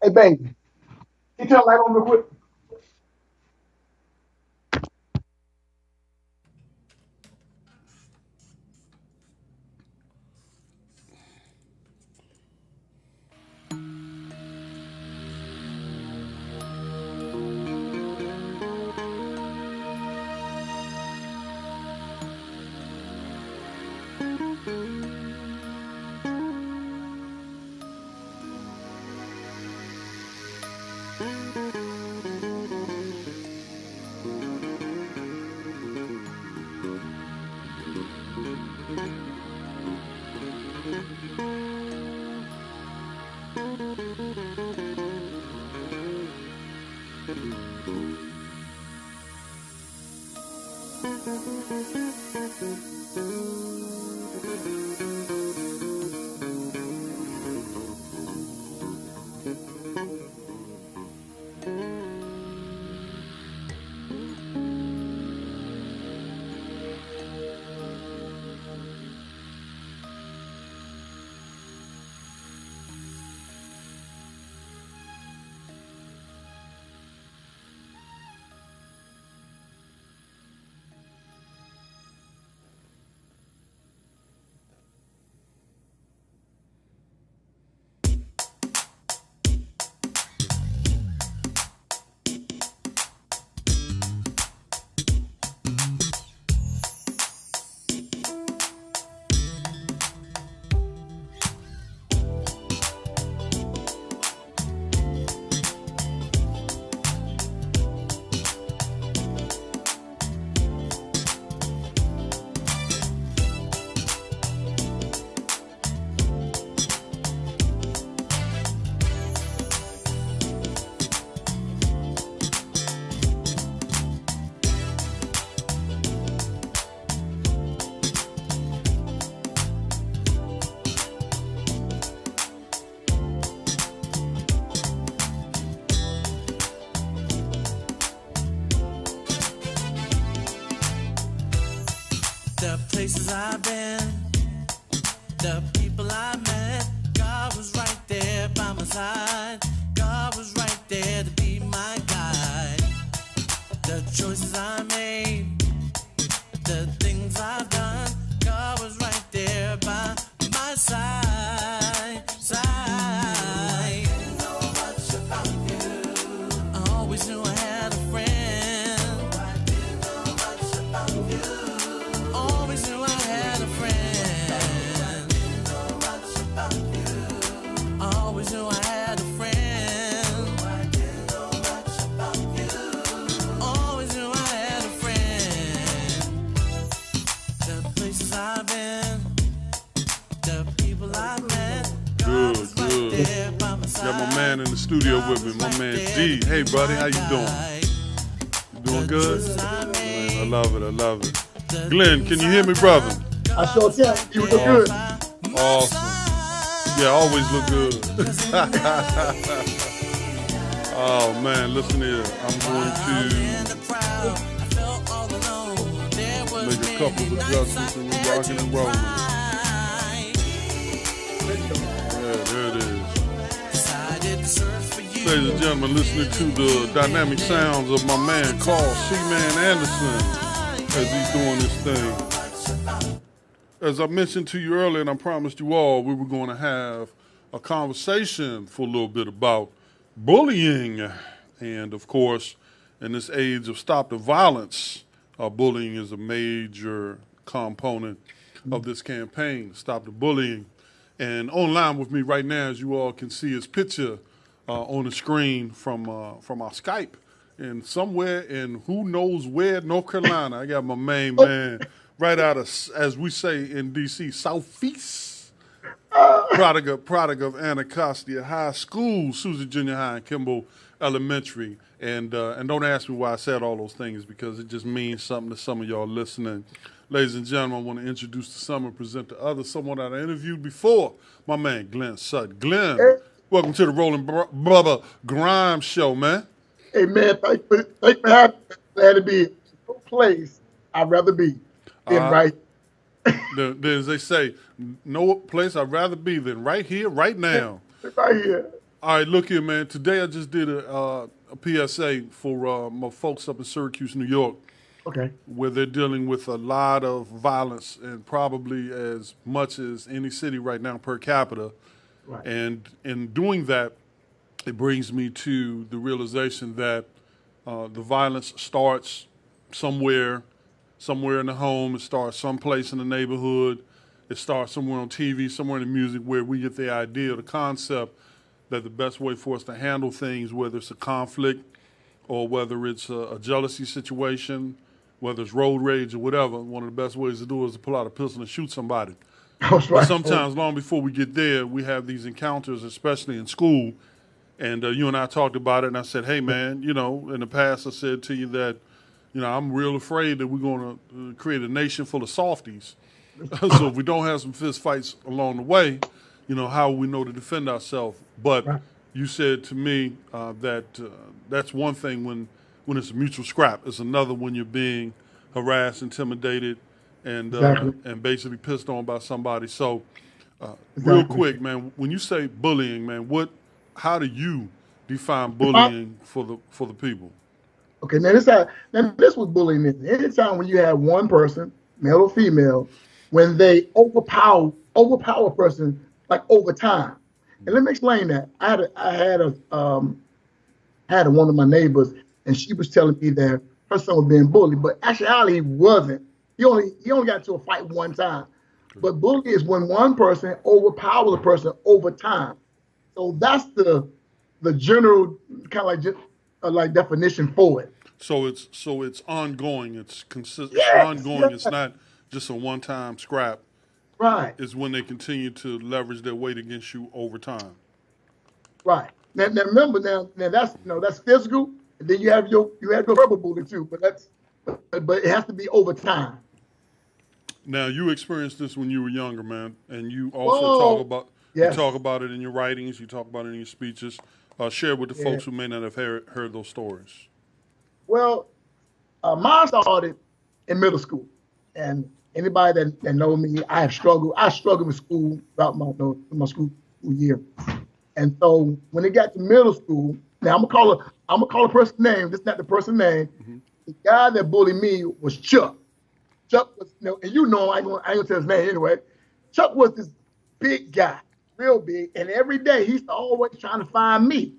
Hey, baby, can you turn the light on real quick? The places I've been, the people I met, God was right there by my side. God was right there to be my guide. The choices I made, the things I've done, God was right there by my side. I didn't know much about you. I always knew I had a friend. I didn't know much about you. Always knew I had a friend. I didn't know much about you. I always knew I had a friend. I didn't know much about you. Always knew I had a friend. The places I've been, the people I met. Good. Got my man in the studio with me, my man D. Hey, buddy, how you doing? You doing good? Man, I love it. Glenn, can you hear me, brother? I sure can. You look good. Awesome. Yeah, always look good. Oh, man, listen here. I'm going to make a couple of adjustments and we're rocking and rolling. Yeah, there it is. Ladies and gentlemen, listening to the dynamic sounds of my man Carl C-Man Anderson as he's doing this thing. As I mentioned to you earlier, and I promised you all, we were going to have a conversation for a little bit about bullying. And, of course, in this age of stop the violence, bullying is a major component of this campaign, Stop the Bullying. And online with me right now, as you all can see his picture on the screen from our Skype. And somewhere in who knows where, North Carolina, I got my main man right out of, as we say in D.C., Southeast. Product of Anacostia High School, Susie Junior High, and Kimball Elementary. And don't ask me why I said all those things, because it just means something to some of y'all listening. Ladies and gentlemen, I want to introduce the summer, present the other, someone that I interviewed before, my man Glenn Sutton. Glenn, welcome to the Roland Brother Grimes Show, man. Hey, man, thanks for having me. Glad to be in no place I'd rather be than right. As they say, no place I'd rather be than right here, right now. Right here. All right, look here, man. Today I just did a PSA for my folks up in Syracuse, New York, Okay. where they're dealing with a lot of violence and probably as much as any city right now per capita. Right. And in doing that, it brings me to the realization that the violence starts somewhere in the home. It starts someplace in the neighborhood. It starts somewhere on TV, somewhere in the music, where we get the idea, the concept that the best way for us to handle things, whether it's a conflict or whether it's a jealousy situation, whether it's road rage or whatever, one of the best ways to do it is to pull out a pistol and shoot somebody. That's But right. sometimes, long before we get there, we have these encounters, especially in school. And you and I talked about it, and I said, hey, man, in the past I said to you that, I'm real afraid that we're going to create a nation full of softies. So if we don't have some fist fights along the way, how we know to defend ourselves. But Right. you said to me that that's one thing when it's a mutual scrap. It's another when you're being harassed, intimidated, and Exactly. and basically pissed on by somebody. So real Exactly. quick, man, when you say bullying, man, how do you define bullying for the people? Okay, now this was bullying. Anytime when you have one person, male or female, when they overpower a person like over time. And let me explain that. I had one of my neighbors, and she was telling me that her son was being bullied, but actually he wasn't. He only got into a fight one time. But bullying is when one person overpowers a person over time. So that's the general kind of like definition for it. So it's ongoing. It's consistent. Yes, Ongoing. yes. It's not just a one-time scrap. Right, It's when they continue to leverage their weight against you over time. right. Now remember that's physical, and then you have your verbal bullying too. But it has to be over time. Now you experienced this when you were younger, man, and you also Yes. talk about it in your writings. You talk about it in your speeches. Share with the Yeah. folks who may not have heard those stories. Well, mine started in middle school, and anybody that know me, I struggled with school throughout my school year. And so when it got to middle school, now I'm gonna call a person's name. This is not the person's name. Mm-hmm. The guy that bullied me was Chuck. Chuck was, and I ain't gonna tell his name anyway. Chuck was this big guy, real big, and every day he's always trying to find me.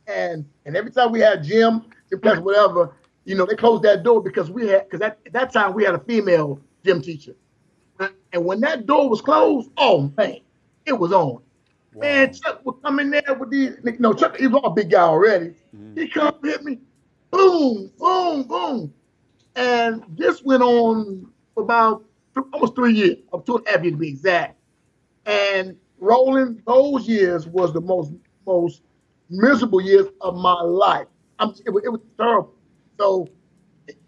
And every time we had gym class, whatever, they closed that door because at that time we had a female gym teacher. And when that door was closed, oh man, it was on. Wow. Man, Chuck would come in there with these, Chuck, he was a big guy already. Mm-hmm. He come hit me, boom, boom, boom. And this went on for about almost 3 years, up 2.5 years to be exact. And Roland, those years was the most miserable years of my life. It was terrible. So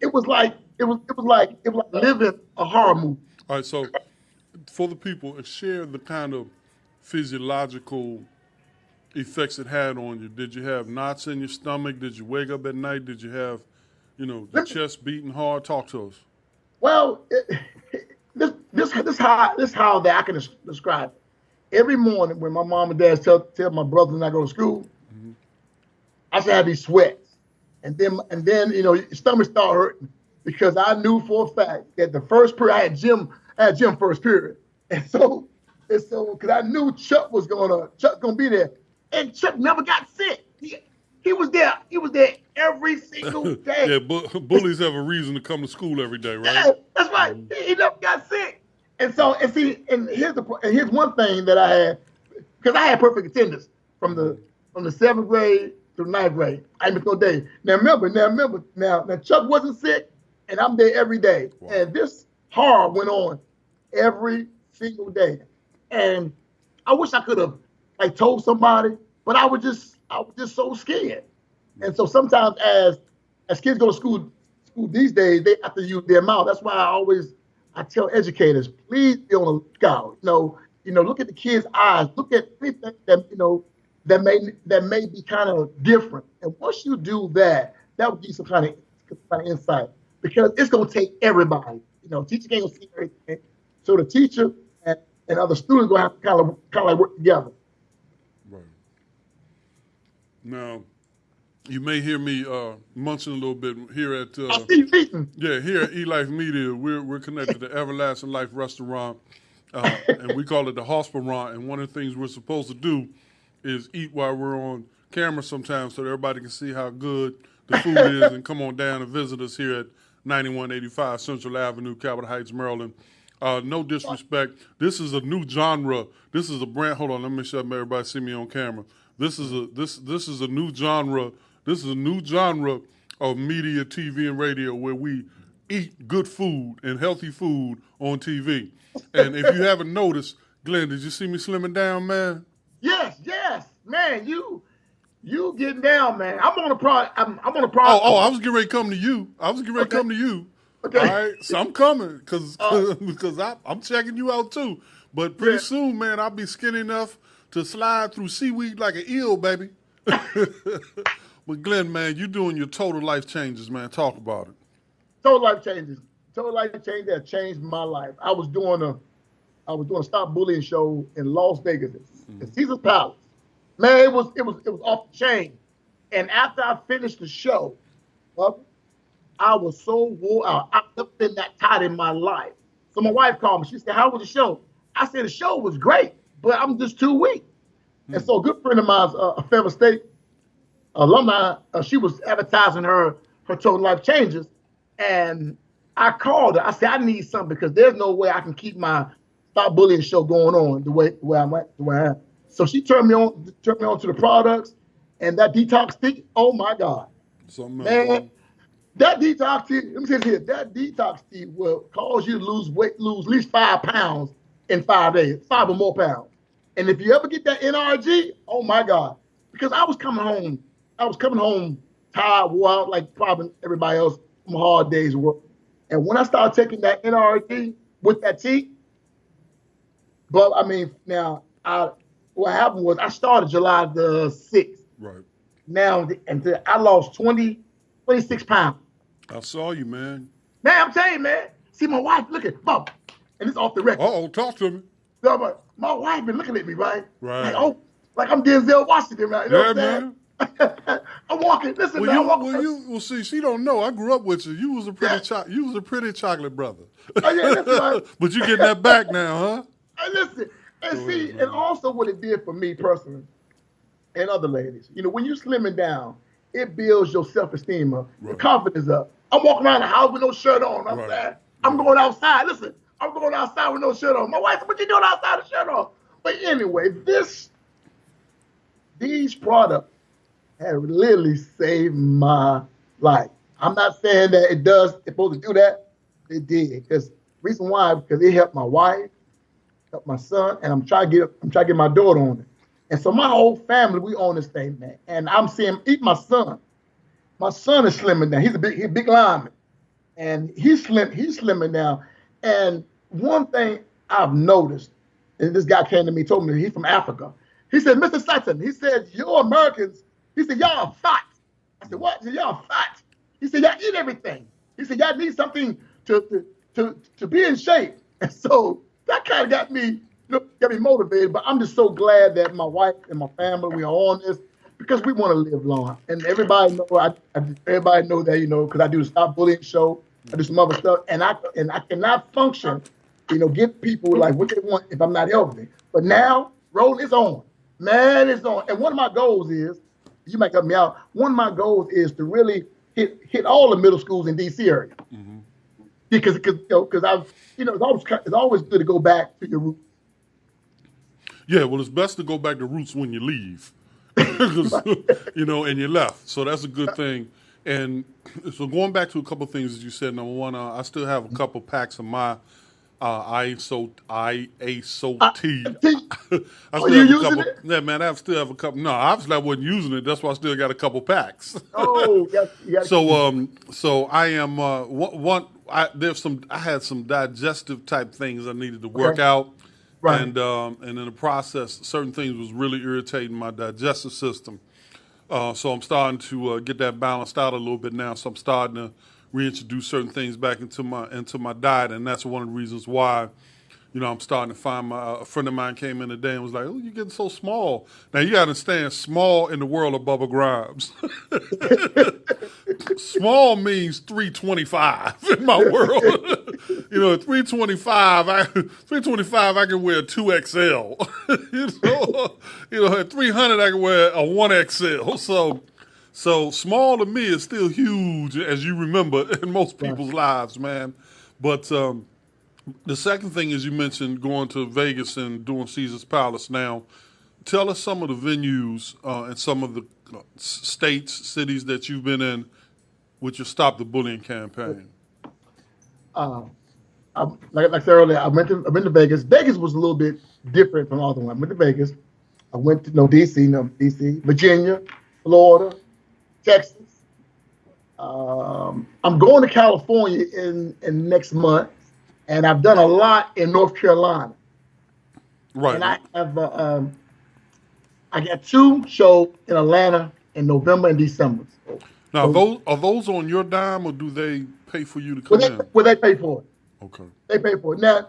it was like living a horror movie. All right, so for the people, share the kind of physiological effects it had on you. Did you have knots in your stomach? Did you wake up at night? Did you have, the chest beating hard? Talk to us. Well, this how that I can describe it. Every morning when my mom and dad tell my brother and I go to school, Mm-hmm. I should have these sweats, and then your stomach start hurting because I knew for a fact that the first period I had gym first period, and so because I knew Chuck gonna be there, and Chuck never got sick. He was there. He was there every single day. Yeah, bullies have a reason to come to school every day, right? Yeah, that's right. He never got sick. And here's one thing that I had, because I had perfect attendance from the 7th grade to the 9th grade. I missed no day. Now remember, Chuck wasn't sick, and I'm there every day. Wow. And this horror went on every single day. And I wish I could have told somebody, but I was just so scared. And so sometimes as kids go to school these days, they have to use their mouth. That's why I tell educators, please be on the lookout. Look at the kids' eyes. Look at anything that may be kind of different. And once you do that, that will give you some kind of insight, because it's gonna take everybody. Teacher can't see everything. So the teacher and other students gonna have to kind of like work together. Right. Now, you may hear me munching a little bit here at I see you eating. here at E-Life Media. We're connected to Everlasting Life Restaurant, and we call it the Hospital. And one of the things we're supposed to do is eat while we're on camera sometimes, so that everybody can see how good the food is, and come on down and visit us here at 9185 Central Avenue, Capitol Heights, Maryland. No disrespect. This is a new genre. This is a brand. Hold on, let me make sure everybody see me on camera. This is a new genre. This is a new genre of media, TV, and radio where we eat good food and healthy food on TV. And if you haven't noticed, Glenn, did you see me slimming down, man? Yes, man. You getting down, man. I'm on a product. I'm on a product. Oh, I was getting ready to come to you. Okay. All right, so I'm coming because I'm checking you out too. But pretty soon, man, I'll be skinny enough to slide through seaweed like an eel, baby. But Glenn, man, you doing your total life changes, man. Talk about it. Total life changes. Total life change that changed my life. I was doing a stop bullying show in Las Vegas at Caesar's Palace. Man, it was off the chain. And after I finished the show, I was so wore out. I've never been that tired in my life. So my wife called me. She said, "How was the show?" I said, "The show was great, but I'm just too weak." And so a good friend of mine, a Fairfield State alumni, she was advertising her total life changes. And I called her. I said, "I need something because there's no way I can keep my stop bullying show going on the way I'm at, the way I am." So she turned me on to the products and that detox tea. Oh my God. Man, that detox tea, let me say this here, that detox tea will cause you to lose at least 5 pounds in 5 days, 5 or more pounds. And if you ever get that NRG, oh my God. Because I was coming home tired, wore out like probably everybody else from a hard day's work. And when I started taking that NRG with that tea, but I mean, now what happened was I started July the 6th. Right. Now, and I lost 26 pounds. I saw you, man. Man, I'm telling you, man. See, my wife looking, Bob, and it's off the record. Uh-oh, talk to me. So, my wife been looking at me, right? Right. Like I'm Denzel Washington, right? You know what I'm saying? I'm walking. Listen, well, see, she don't know. I grew up with you. You was a pretty chocolate brother. Oh, yeah, that's right. But you getting that back now, huh? Hey, listen, and see, and also what it did for me personally, and other ladies, when you slimming down, it builds your self-esteem up, your confidence up. I'm walking around the house with no shirt on. I'm saying, I'm going outside. Listen, I'm going outside with no shirt on. My wife said, "What you doing outside with shirt on?" But anyway, these products have literally saved my life. I'm not saying that it's supposed to do that. It did. Because reason why, because it helped my wife, helped my son, and I'm trying to get my daughter on it. And so my whole family, we own this thing, man. And I'm seeing even my son. My son is slimming down. He's a big lineman. And he's slimming down. And one thing I've noticed, and this guy came to me, told me he's from Africa. He said, "Mr. Sutton," he said, "you Americans," he said, "y'all are fat." I said, "What?" He said, "Y'all are fat." He said, "Y'all eat everything." He said, "Y'all need something to be in shape." And so that kind of got me motivated. But I'm just so glad that my wife and my family, we are on this because we want to live long. And everybody know everybody know that, because I do the Stop Bullying show, I do some other stuff, and I cannot function, give people like what they want if I'm not healthy. But now, Roland is on. Man, it's on. And one of my goals is, you might help me out, one of my goals is to really hit all the middle schools in D.C. area. Mm-hmm. Because it's always good to go back to your roots. Yeah, well, it's best to go back to roots when you leave, and you left. So that's a good thing. And so going back to a couple of things that you said, number one, I still have a couple packs of my ISO tea. Yeah, man, I still have a couple. No, obviously I wasn't using it. That's why I still got a couple packs. Oh, yes. So I am I had some digestive type things I needed to work out. Right. And in the process, certain things was really irritating my digestive system. So I'm starting to get that balanced out a little bit now. So I'm starting to reintroduce certain things back into my diet, and that's one of the reasons why, I'm starting to find a friend of mine came in today and was like, "Oh, you're getting so small." Now you got to understand, small in the world of Bubba Grimes. Small means 325 in my world. At 325, 325, I can wear a 2XL. At 300, I can wear a 1XL. So small to me is still huge, as you remember, in most people's lives, man. But the second thing is you mentioned going to Vegas and doing Caesar's Palace. Now, tell us some of the venues and some of the states, cities that you've been in with your Stop the Bullying campaign. Like I said earlier, I've been to Vegas. Vegas was a little bit different from all the ones. I went to Vegas. I went to DC, Virginia, Florida, Texas. I'm going to California in next month, and I've done a lot in North Carolina. Right. And I have I got 2 shows in Atlanta in November and December. Now, are those on your dime, or do they pay for you to come in? Well, they pay for it. Okay. They pay for it. Now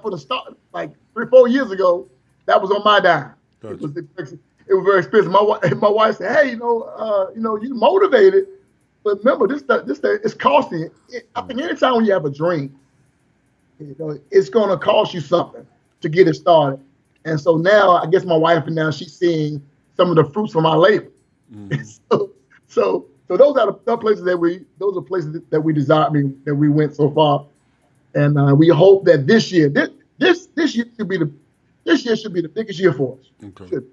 for the start, like 3-4 years ago, that was on my dime. Gotcha. It was very expensive. My wife said, "Hey, you motivated, but remember this stuff is costing. I think anytime when you have a dream, it's going to cost you something to get it started." And so now, I guess my wife and now she's seeing some of the fruits from our labor. Mm-hmm. So those are the places that we desire. That we went so far, and we hope that this year should be the biggest year for us. Okay.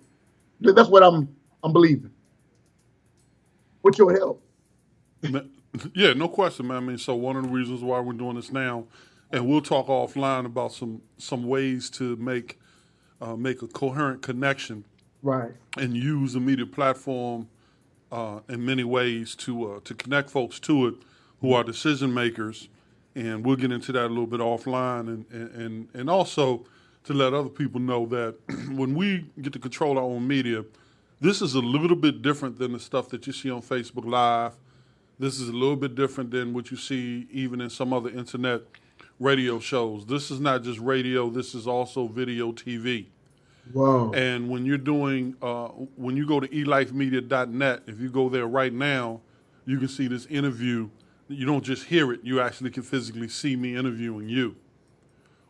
That's what I'm believing. With your help. Yeah, no question, man. I mean, so one of the reasons why we're doing this now, and we'll talk offline about some ways to make a coherent connection, right, and use the media platform in many ways to connect folks to it who are decision makers, and we'll get into that a little bit offline, and also to let other people know that when we get to control our own media, this is a little bit different than the stuff that you see on Facebook Live. This is a little bit different than what you see even in some other internet radio shows. This is not just radio. This is also video TV. Wow. And when you're doing, when you go to elifemedia.net, if you go there right now, you can see this interview. You don't just hear it. You actually can physically see me interviewing you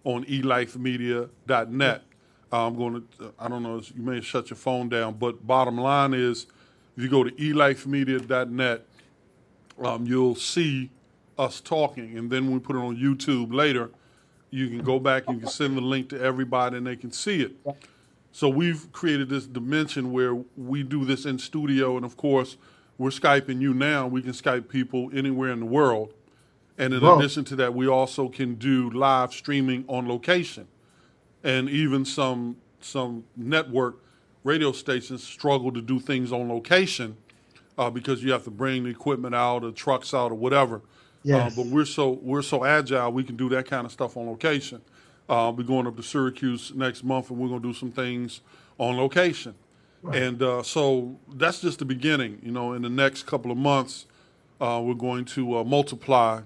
on elifemedia.net. I'm going to, I don't know, you may shut your phone down, but bottom line is, if you go to elifemedia.net, you'll see us talking. And then when we put it on YouTube later, you can go back and you can send the link to everybody and they can see it. So we've created this dimension where we do this in studio, and of course, we're Skyping you now. We can Skype people anywhere in the world. And in addition to that, we also can do live streaming on location. And even some network radio stations struggle to do things on location because you have to bring the equipment out or trucks out or whatever. Yes. But we're so agile, we can do that kind of stuff on location. We're going up to Syracuse next month, and we're going to do some things on location. Right. And so that's just the beginning. In the next couple of months, we're going to multiply,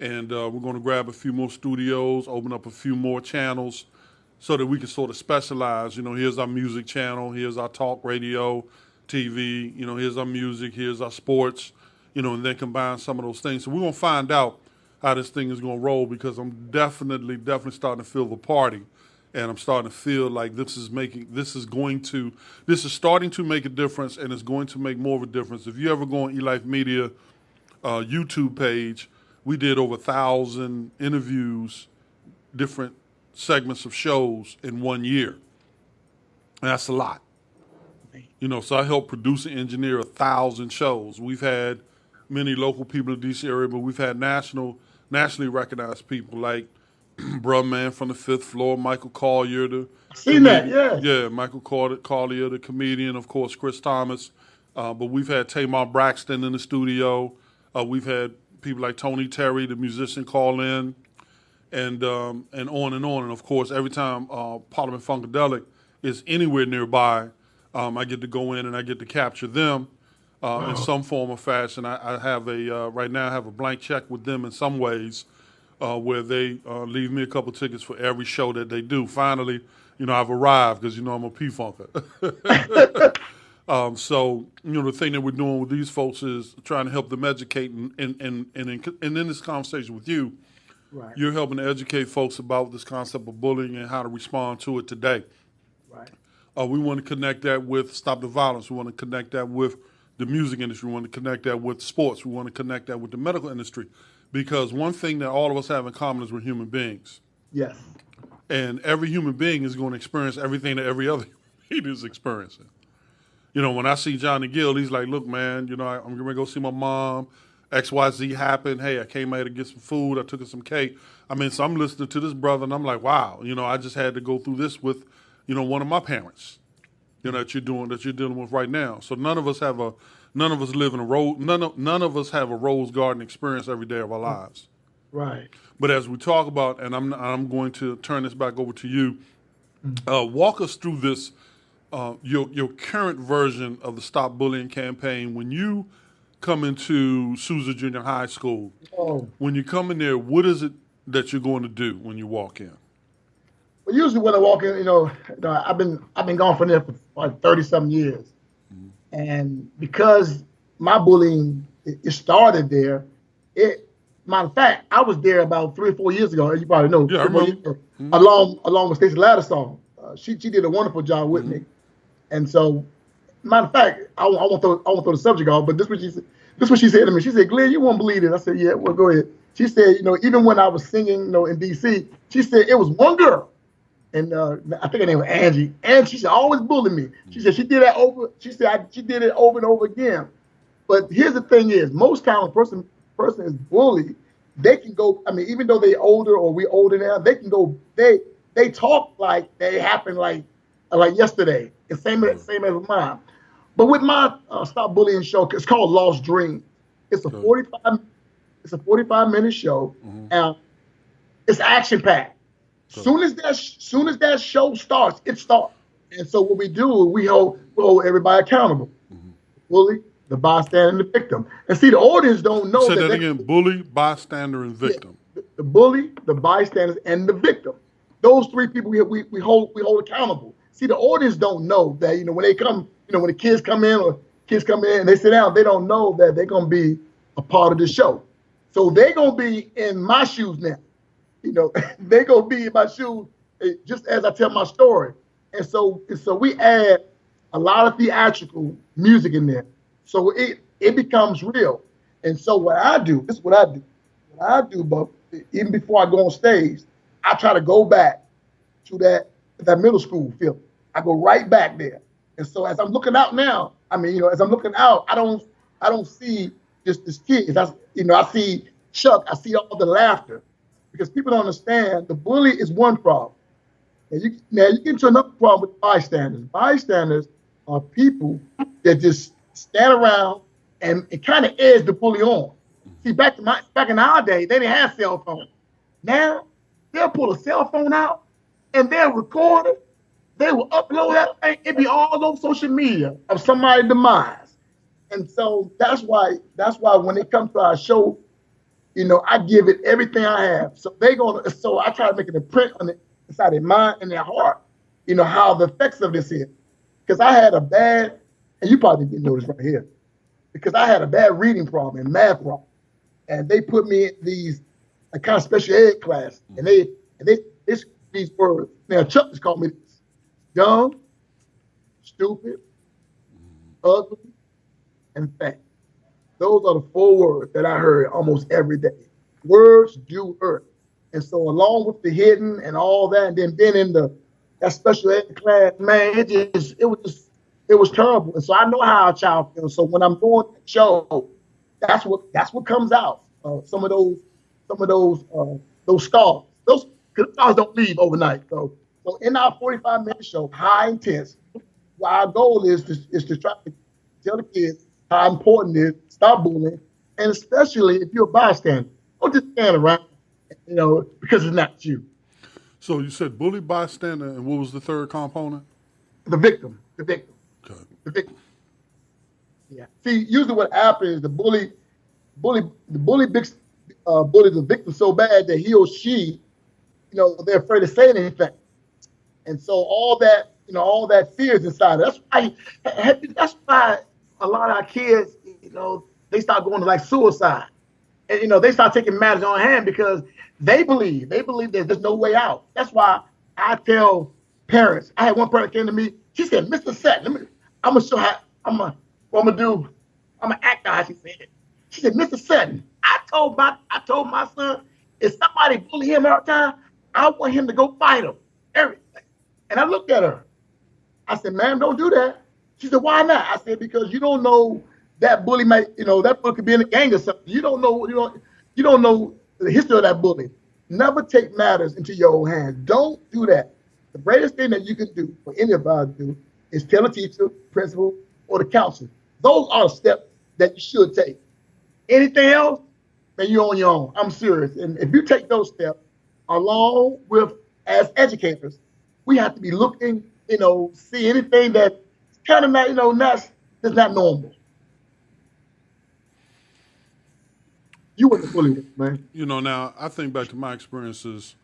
and we're going to grab a few more studios, open up a few more channels so that we can sort of specialize. Here's our music channel, here's our talk radio, TV, here's our music, here's our sports, and then combine some of those things. So we're going to find out how this thing is going to roll, because I'm definitely starting to feel the party, and I'm starting to feel like this is starting to make a difference, and it's going to make more of a difference. If you ever go on eLife Media YouTube page, we did over 1,000 interviews, different segments of shows in 1 year. And that's a lot. So I helped produce and engineer 1,000 shows. We've had many local people in the D.C. area, but we've had nationally recognized people like Bruh Man from the Fifth Floor, Michael Collier, Michael Collier, the comedian, of course, Chris Thomas. But we've had Tamar Braxton in the studio. We've had people like Tony Terry, the musician, call in, and on and on. And of course, every time Parliament Funkadelic is anywhere nearby, I get to go in and I get to capture them in some form or fashion. I have right now I have a blank check with them in some ways, where they leave me a couple tickets for every show that they do. Finally, I've arrived because I'm a P-Funker. So, the thing that we're doing with these folks is trying to help them educate, and in this conversation with you, Right. you're helping to educate folks about this concept of bullying and how to respond to it today. Right. We want to connect that with Stop the Violence. We want to connect that with the music industry. We want to connect that with sports. We want to connect that with the medical industry. Because one thing that all of us have in common is we're human beings. Yes. And every human being is going to experience everything that every other human being is experiencing. When I see Johnny Gill, he's like, look, man, I'm going to go see my mom. XYZ happened. Hey, I came out to get some food. I took her some cake. So I'm listening to this brother, and I'm like, wow, I just had to go through this with, one of my parents, that you're dealing with right now. So none of us live in none of us have a rose garden experience every day of our lives. Right. But as we talk about, and I'm going to turn this back over to you, walk us through this, your current version of the Stop Bullying campaign. When you come into Sousa Junior High School, when you come in there, what is it that you're going to do when you walk in? Well, usually when I walk in, I've been gone from there for like 30-something years, and because my bullying it started there, matter of fact, I was there about 3 or 4 years ago. You probably know. Yeah, I remember. Along with Stacey Ladisong. She did a wonderful job with me, and so matter of fact, I won't throw the subject off, but this is what she said to me. She said, "Glenn, you won't believe it." I said, "Yeah, well, go ahead." She said, even when I was singing, in D.C., she said it was one girl, and I think her name was Angie, and she said always bullied me. She said she did that over. She said she did it over and over again. But here's the thing: is most times a person is bullied, they can go. Even though they older or we older now, they can go. They talk like they happened like yesterday. It's same as mine. But with my Stop Bullying show, it's called Lost Dream. It's a 45-minute show, and it's action packed. Soon as that show starts, it starts. And so what we do, we hold everybody accountable. Bully, the bystander, and the victim. And see, the audience don't know. Say that again: bully, bystander, and victim. Yeah, the bully, the bystanders, and the victim. Those three people we hold accountable. See, the audience don't know that when they come, when the kids come in and they sit down, they don't know that they're gonna be a part of the show. So they're gonna be in my shoes now. They're gonna be in my shoes just as I tell my story. And so we add a lot of theatrical music in there. So it becomes real. And so what I do, this is what I do. What I do, but even before I go on stage, I try to go back to that middle school feeling. I go right back there. And so as I'm looking out now, as I'm looking out, I don't see just this kid. I see Chuck. I see all the laughter, because people don't understand the bully is one problem. Now you get into another problem with bystanders. Bystanders are people that just stand around and kind of edge the bully on. See, back in our day, they didn't have cell phones. Now they'll pull a cell phone out and they'll record it. They will upload that. It'd be all over social media of somebody's demise. And so that's why when it comes to our show, I give it everything I have. So so I try to make an imprint on it inside their mind and their heart, how the effects of this is. Because I had a bad, and you probably didn't know this right here, because I had a bad reading problem and math problem. And they put me in these kind of special ed class, and they these words. Now Chuck just called me this: dumb, stupid, ugly, and fat. Those are the 4 words that I heard almost every day. Words do hurt. And so along with the hidden and all that, and then being in that special ed class, man, it was terrible. And so I know how a child feels. So when I'm doing the show, that's what comes out. Some of those scars. Those scars don't leave overnight. So in our 45-minute show, high intense, our goal is to try to tell the kids how important it is to stop bullying, and especially if you're a bystander, don't just stand around, because it's not you. So you said bully, bystander, and what was the third component? The victim. Okay. The victim. Yeah. See, usually what happens is the bully bullies the victim so bad that he or she, they're afraid to say anything. And so all that fear is inside. That's why a lot of our kids, they start going to like suicide. And, they start taking matters on hand because they believe that there's no way out. That's why I tell parents. I had one parent came to me. She said, "Mr. Sutton, I'm gonna show how I'm gonna act out," she said. She said, "Mr. Sutton, I told my son, if somebody bully him all the time, I want him to go fight him. Everything." And I looked at her. I said, "Ma'am, don't do that." She said, "Why not?" I said, "Because you don't know that bully might, that bully could be in a gang or something. You don't know the history of that bully. Never take matters into your own hands. Don't do that. The greatest thing that you can do for any of us to do is tell a teacher, principal, or the counselor. Those are steps that you should take. Anything else, then you're on your own. I'm serious. And if you take those steps, along with as educators, we have to be looking, see anything that's kind of not, that's not normal. You were the bully, man. Now I think back to my experiences.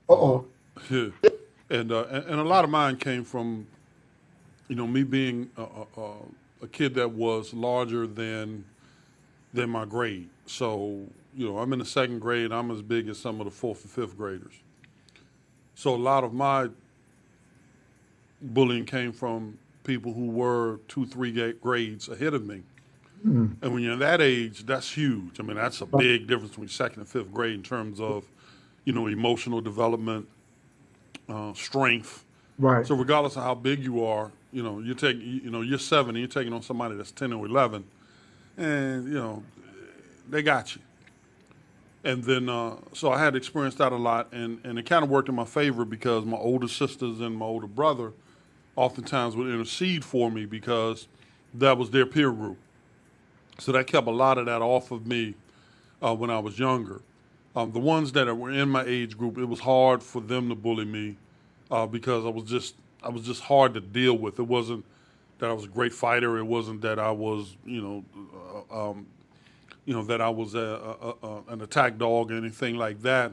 And And a lot of mine came from, me being a kid that was larger than my grade. So, I'm in the second grade. I'm as big as some of the fourth and fifth graders. So a lot of my bullying came from people who were 2-3 grades ahead of me. And when you're that age, that's huge. I mean, that's a big difference between second and fifth grade in terms of, emotional development, strength. Right. So regardless of how big you are, you're 7 and you're taking on somebody that's 10 or 11, and they got you. And then so I had experienced that a lot, and it kind of worked in my favor because my older sisters and my older brother oftentimes would intercede for me because that was their peer group. So that kept a lot of that off of me when I was younger. The ones that were in my age group, it was hard for them to bully me because I was just hard to deal with. It wasn't that I was a great fighter. It wasn't that I was, that I was an attack dog or anything like that.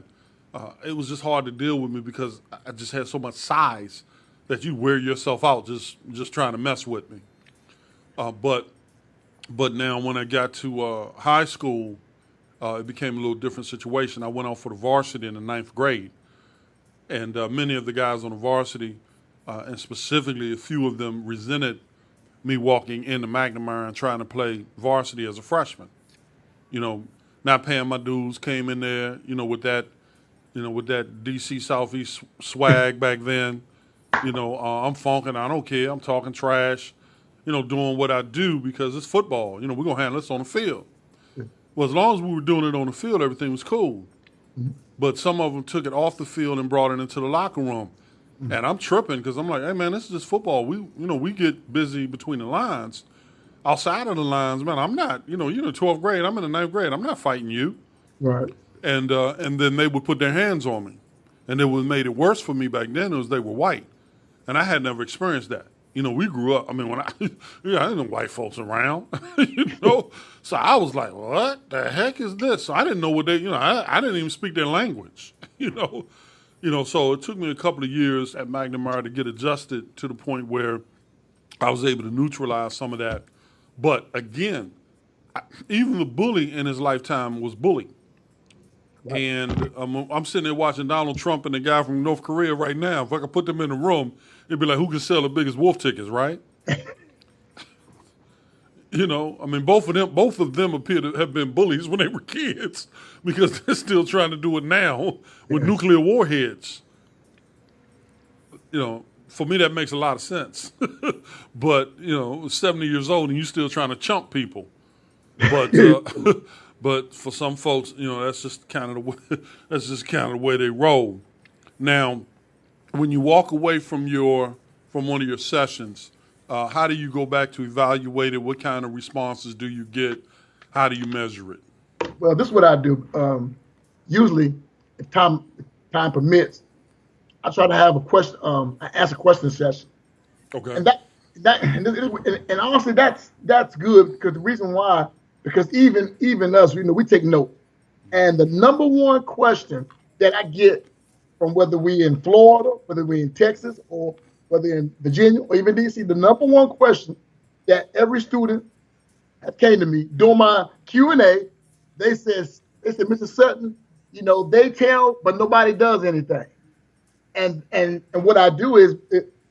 It was just hard to deal with me because I just had so much size that you wear yourself out just trying to mess with me. But now when I got to high school, it became a little different situation. I went out for the varsity in the 9th grade. And many of the guys on the varsity, and specifically a few of them, resented me walking into McNamara and trying to play varsity as a freshman. Not paying my dues, came in there, with that DC Southeast swag back then. I'm funking, I don't care, I'm talking trash. Doing what I do because it's football. We're going to handle this on the field. Well, as long as we were doing it on the field, everything was cool. But some of them took it off the field and brought it into the locker room. And I'm tripping because I'm like, hey, man, this is just football. We get busy between the lines. Outside of the lines, man, I'm not, you're in the 12th grade. I'm in the 9th grade. I'm not fighting you. Right. And then they would put their hands on me. And what made it worse for me back then was they were white. And I had never experienced that. We grew up. I mean, I didn't know white folks around, So I was like, what the heck is this? So I didn't know what they, I didn't even speak their language, So it took me a couple of years at McNamara to get adjusted to the point where I was able to neutralize some of that. But again, even the bully in his lifetime was bullied. Right. And I'm sitting there watching Donald Trump and the guy from North Korea right now. If I could put them in the room, it'd be like, who can sell the biggest wolf tickets, right? Both of them appear to have been bullies when they were kids because they're still trying to do it now with nuclear warheads. For me, that makes a lot of sense. But, 70 years old and you still trying to chump people. But but for some folks, that's just kind of the way they roll. Now, when you walk away from one of your sessions, how do you go back to evaluate it? What kind of responses do you get? How do you measure it? Well, this is what I do. Usually, if time permits, I try to have a question, ask a question session. Okay. And honestly, that's good because the reason why, because even us, we take note. And the number one question that I get from whether we in Florida, whether we in Texas, or whether in Virginia, or even DC, the number one question that every student has came to me during my Q&A, they said, Mr. Sutton, they tell, but nobody does anything. And what I do is,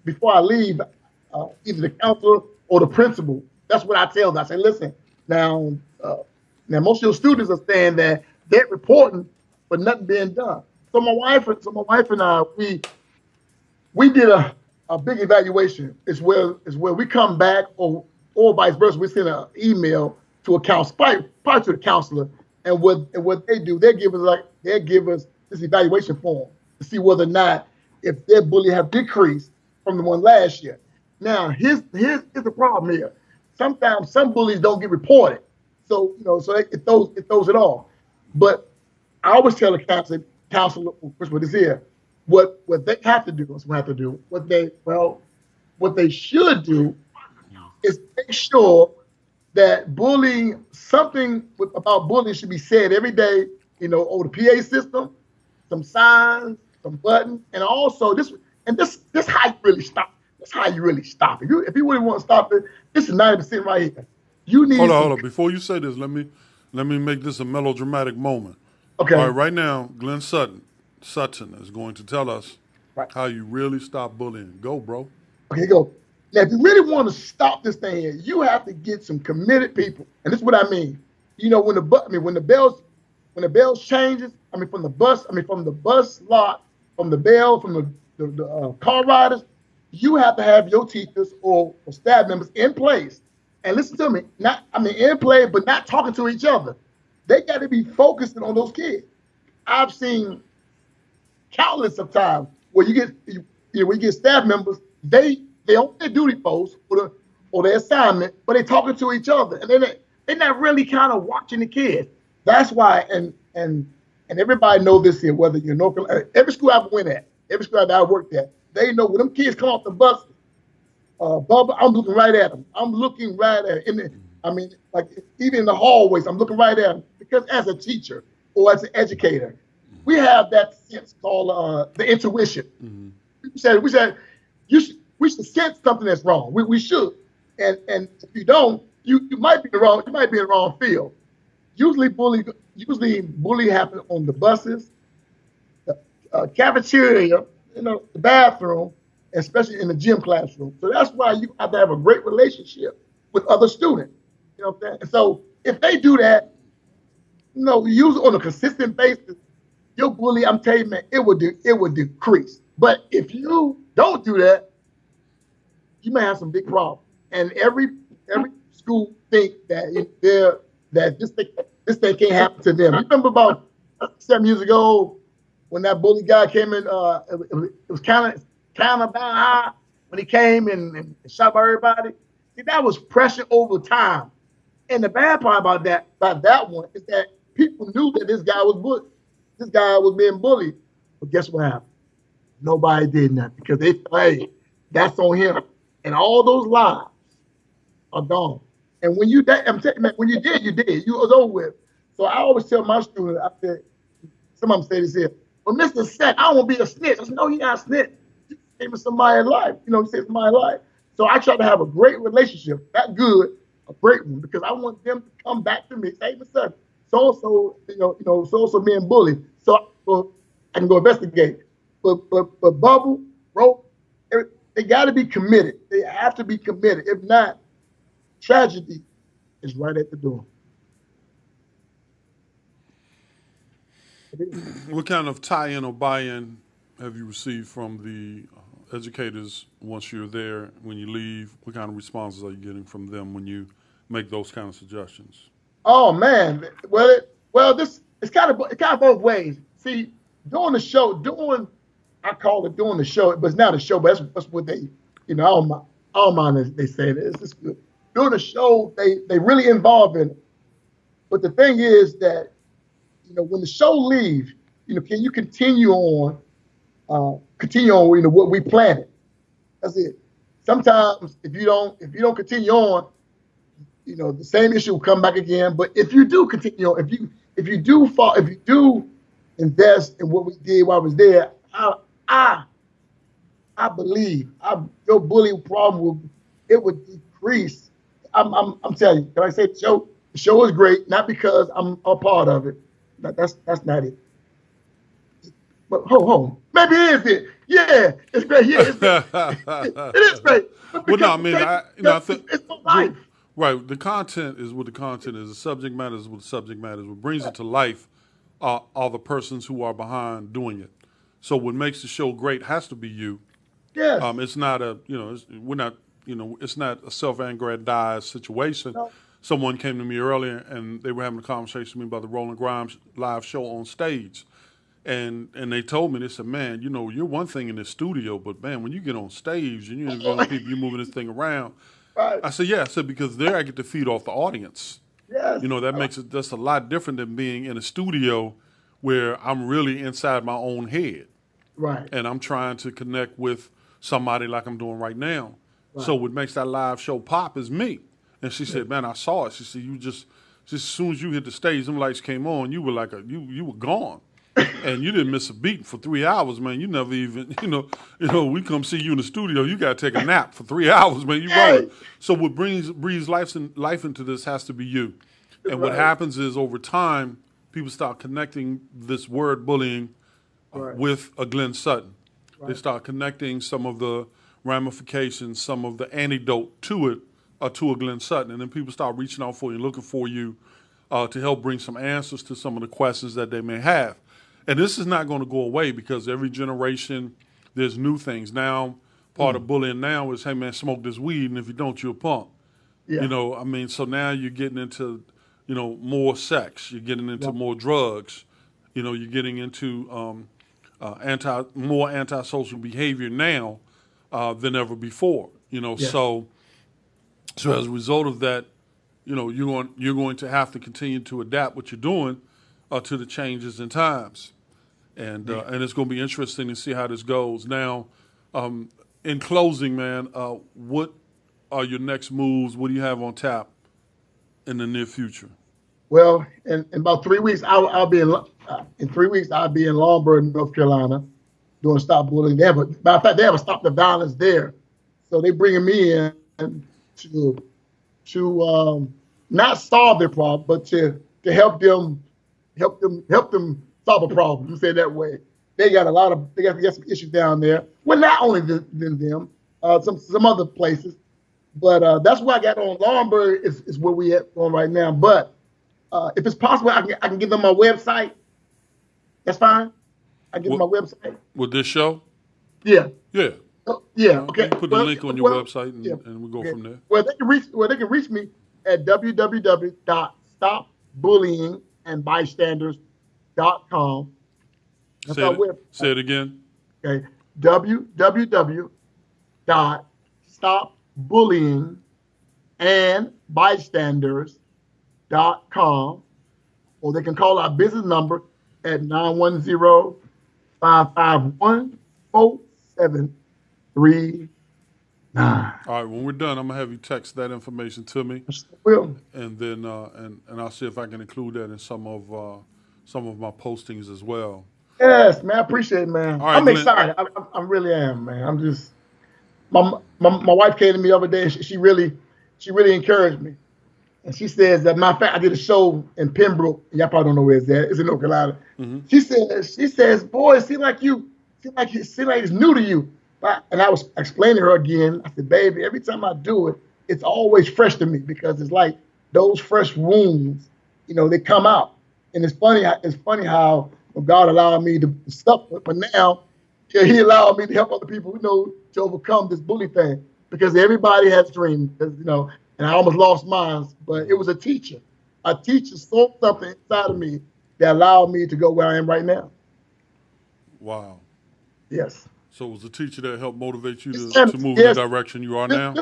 before I leave, either the counselor or the principal, that's what I tell them. I say, listen, now most of your students are saying that they're reporting, but nothing being done. So my wife and I, we did a big evaluation. It's where we come back, or vice versa. We send an email to a counselor, probably to the counselor, and what they do, they give us this evaluation form to see whether or not if their bully have decreased from the one last year. Now, here's the problem here. Sometimes some bullies don't get reported, so it throws it off. But I always tell the counselor, what is here, what they have to do, what they should do is make sure that bullying, something about bullying should be said every day, over the PA system, some signs, some buttons, and also this how you really stop. That's how you really stop it. If you really want to stop it, this is 90% right here. You need. Hold on. Before you say this, let me make this a melodramatic moment. Okay. All right. Right now, Glenn Sutton is going to tell us how you really stop bullying. Go, bro. Okay, go. Now, if you really want to stop this thing here, you have to get some committed people, and this is what I mean. When the bells changes, from the bus lot, from the bell, from the car riders, you have to have your teachers or staff members in place. And listen to me, in play, but not talking to each other. They got to be focusing on those kids. I've seen countless of times where you get staff members, they on their duty post or their assignment, but they talking to each other, and they're not really kind of watching the kids. That's why, and everybody know this here, whether you're North Carolina, every school I've went at, every school that I worked at, they know when them kids come off the bus, Bubba, I'm looking right at them. I'm looking right at them. Even in the hallways, I'm looking right at them. Because as a teacher or as an educator, we have that sense called the intuition. Mm-hmm. We said we should sense something that's wrong. We should. And if you don't, you might be in the wrong field. Usually bullying happens on the buses, the cafeteria, the bathroom, especially in the gym classroom. So that's why you have to have a great relationship with other students. You know what I'm saying? And so if they do that, usually on a consistent basis, your bully, I'm telling you, man, it would decrease. But if you don't do that, you may have some big problems. And every school think that this thing can't happen to them. You remember about 7 years ago when that bully guy came in? It was kind of about high when he came and shot by everybody. See, that was pressure over time. And the bad part about that one is that people knew that this guy was being bullied. But guess what happened? Nobody did nothing because they played. That's on him. And all those lives are gone. And when you did, when you did, you was over with. So I always tell my students, I said, some of them say this here, well, Mr. Set, I don't want to be a snitch. I said, no, you're not a snitch. You saving somebody's life. You saved somebody's life. So I try to have a great relationship, that good, a great one, because I want them to come back to me, say, Mr. So-and-so, being bullied. So I can go investigate. But Bubble, Rope, they got to be committed. They have to be committed. If not, tragedy is right at the door. What kind of tie-in or buy-in have you received from the educators once you're there? When you leave, what kind of responses are you getting from them when you make those kind of suggestions? Oh man, well, this it's kind of both ways. See, doing the show, I call it doing the show, but it's not a show, but that's what they, I don't mind as they say this. It's good. Doing the show, they really involved in it. But the thing is that, when the show leaves, can you continue on what we planted? That's it. Sometimes if you don't continue on, the same issue will come back again. But if you do continue on, if you do fall, if you do invest in what we did while I was there, I I believe your bullying problem would decrease. I'm telling you. Can I say the show is great, not because I'm a part of it. That's not it. But maybe it is it. Yeah, it's great. Yeah, it's great. It is great. But Well, no, I because mean, I think it's my life. right. The content is what the content is. The subject matter is what the subject matter is. What brings it to life are the persons who are behind doing it. So what makes the show great has to be you. Yes. It's not we're not, it's not a self-aggrandized situation. No. Someone came to me earlier and they were having a conversation with me about the Roland Grimes live show on stage. And they told me, they said, man, you're one thing in the studio, but man, when you get on stage and you're interviewing people, you're moving this thing around. Right. I said, yeah. I said, because there I get to feed off the audience. Yes. That's a lot different than being in a studio where I'm really inside my own head. Right. And I'm trying to connect with somebody like I'm doing right now. Right. So what makes that live show pop is me. And she said, man, I saw it. She said, just as soon as you hit the stage, them lights came on, you were like you were gone. And you didn't miss a beat for 3 hours, man. You never even, we come see you in the studio. You got to take a nap for 3 hours, man. You rolling. So what breathes life into this has to be you. And what happens is over time, people start connecting this word bullying with a Glenn Sutton. Right. They start connecting some of the ramifications, some of the antidote to it, to a Glenn Sutton. And then people start reaching out for you, looking for you to help bring some answers to some of the questions that they may have. And this is not going to go away because every generation, there's new things. Now, part of bullying now is, hey, man, smoke this weed, and if you don't, you're a punk. Yeah. So now you're getting into, more sex. You're getting into more drugs. You're getting into more antisocial behavior now than ever before. So as a result of that, you're going to have to continue to adapt what you're doing to the changes in times, and it's going to be interesting to see how this goes. Now, in closing, man, what are your next moves? What do you have on tap in the near future? Well, in about 3 weeks, I'll be in 3 weeks. I'll be in Longburn, North Carolina, doing Stop Bullying. Matter of fact, they have a Stop the Violence there, so they bringing me in to not solve their problem, but to help them solve a problem. You say it that way. They got some issues down there. Well, not only than them, some other places, but that's where I got on. Longburn is where we at on right now. But if it's possible, I can give them my website. That's fine. I give them my website. With this show? Yeah. Yeah. Yeah. Okay. You can put the link on your website and we'll go from there. Well, they can reach me at www.stopbullyingandbystanders.com. Say it again. Okay. www.stopbullyingandbystanders.com, or they can call our business number at 910-551-4739. All right, when we're done, I'm gonna have you text that information to me. I will. And then and I'll see if I can include that in some of my postings as well. Yes, man, I appreciate it, man. Right, I'm excited. I really am, man. I'm just my wife came to me the other day. She really encouraged me, and she says that, matter of fact, I did a show in Pembroke. Y'all probably don't know where it's at. It's in North Carolina. Mm-hmm. She says, boy, it seems like it's new to you. And I was explaining to her again. I said, baby, every time I do it, it's always fresh to me because it's like those fresh wounds, they come out. And it's funny how God allowed me to suffer, but now He allowed me to help other people, to overcome this bully thing, because everybody has dreams, and I almost lost mine, but it was a teacher. A teacher saw something inside of me that allowed me to go where I am right now. Wow. Yes. So it was a teacher that helped motivate you to move in the direction you are now?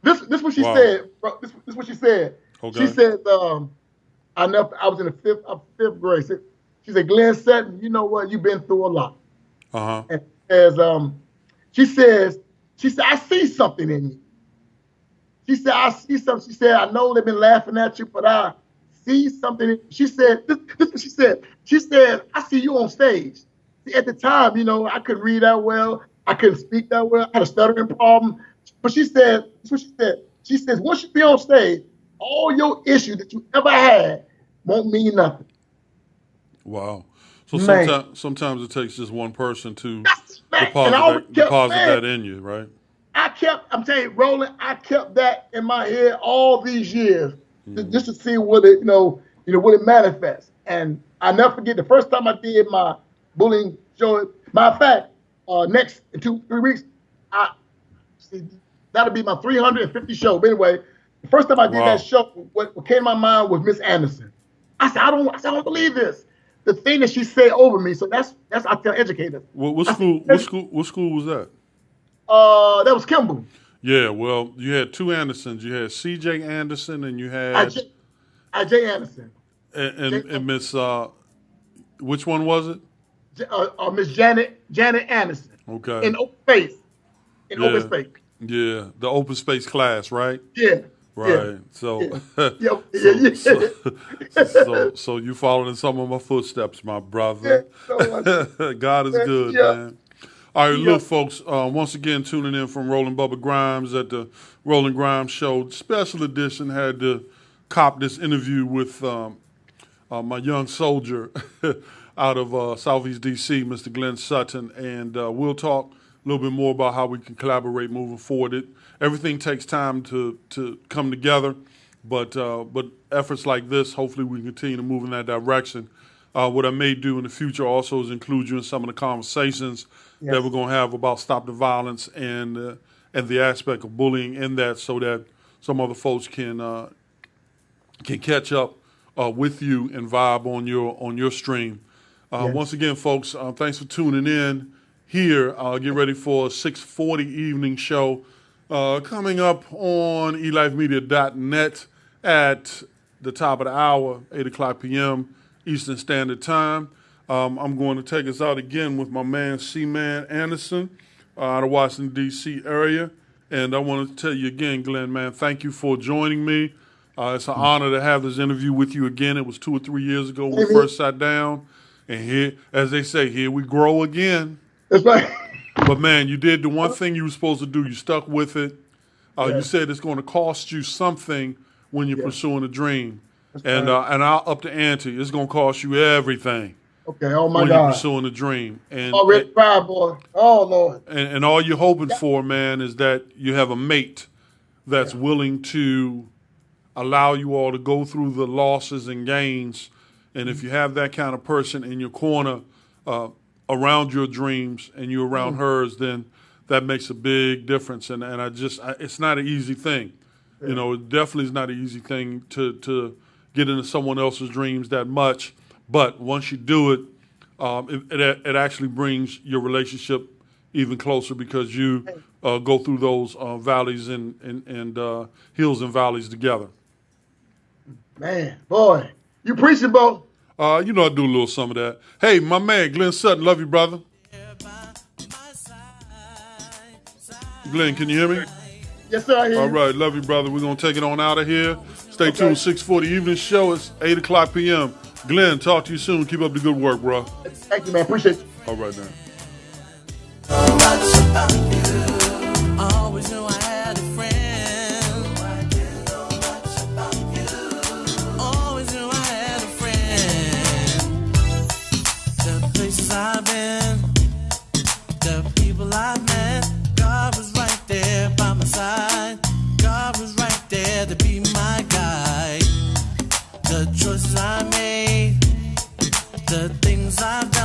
This is what she said. This is what she said. Okay. She said, I was in the fifth grade. She said, Glenn Sutton, you know what? You've been through a lot. Uh-huh. And she said, I see something in you. She said, I see something. She said, I know they've been laughing at you, but I see something. She said, this is what she said. She said, I see you on stage. See, at the time, you know, I couldn't read that well. I couldn't speak that well. I had a stuttering problem. But she said, this is what she said. She says, once you be on stage, all your issues that you ever had won't mean nothing. Wow. So Man. sometimes it takes just one person to Man. deposit that in you, right? I'm telling you, Roland, I kept that in my head all these years just to see what it, what it manifests. And I never forget the first time I did my bullying show. Matter of fact, next in 2-3 weeks, that'll be my 350 show. But anyway, the first time I did that show, what came to my mind was Miss Anderson. I said, I don't believe this. The thing that she said over me. So that's I tell educators. What school was that? That was Kimball. Yeah, well, you had two Andersons. You had C.J. Anderson and you had I.J. Anderson. And Miss which one was it? Miss Janet Anderson. Okay. In open space. Open space. Yeah, the open space class, right? Yeah. Right. Yeah. So you following in some of my footsteps, my brother. Yeah, God is good, man. All right, look, folks, once again, tuning in from Roland Bubba Grimes at the Roland Grimes Show. Special edition, had to cop this interview with my young soldier out of Southeast D.C., Mr. Glenn Sutton, and we'll talk a little bit more about how we can collaborate moving forward. Everything takes time to come together, but efforts like this, hopefully we can continue to move in that direction. What I may do in the future also is include you in some of the conversations that we're going to have about stop the violence and the aspect of bullying in that, so that some other folks can catch up with you and vibe on your stream. Once again, folks, thanks for tuning in here. Get ready for a 6:40 evening show coming up on elifemedia.net at the top of the hour, 8 o'clock p.m. Eastern Standard Time. I'm going to take us out again with my man C-Man Anderson out of Washington, D.C. area. And I want to tell you again, Glenn, man, thank you for joining me. It's an honor to have this interview with you again. It was 2 or 3 years ago when we first sat down. And here, as they say, here we grow again. That's right. But, man, you did the one thing you were supposed to do. You stuck with it. You said it's going to cost you something when you're pursuing a dream. And I'll up the ante. It's going to cost you everything. Okay, oh my God. When you're pursuing a dream. And already cried, boy. Oh, Lord. And all you're hoping for, man, is that you have a mate that's willing to allow you all to go through the losses and gains. And if you have that kind of person in your corner around your dreams and you're around hers, then that makes a big difference. And it's not an easy thing. You know, it definitely is not an easy thing to get into someone else's dreams that much. But once you do it, it actually brings your relationship even closer, because you go through those valleys and hills and valleys together. Man, boy, you preaching, bro. I do a little some of that. Hey, my man, Glenn Sutton, love you, brother. Glenn, can you hear me? Yes, sir, I hear you. All right, love you, brother. We're going to take it on out of here. Stay tuned, 6:40 evening show. It's 8 o'clock p.m. Glenn, talk to you soon. Keep up the good work, bro. Thank you, man. Appreciate you. All right, now. I always knew I had a friend. Always knew I had a friend. The places I've been, the people I've met, God was right there by my side. God was right there to be my guide. The choices I made, the things I've done.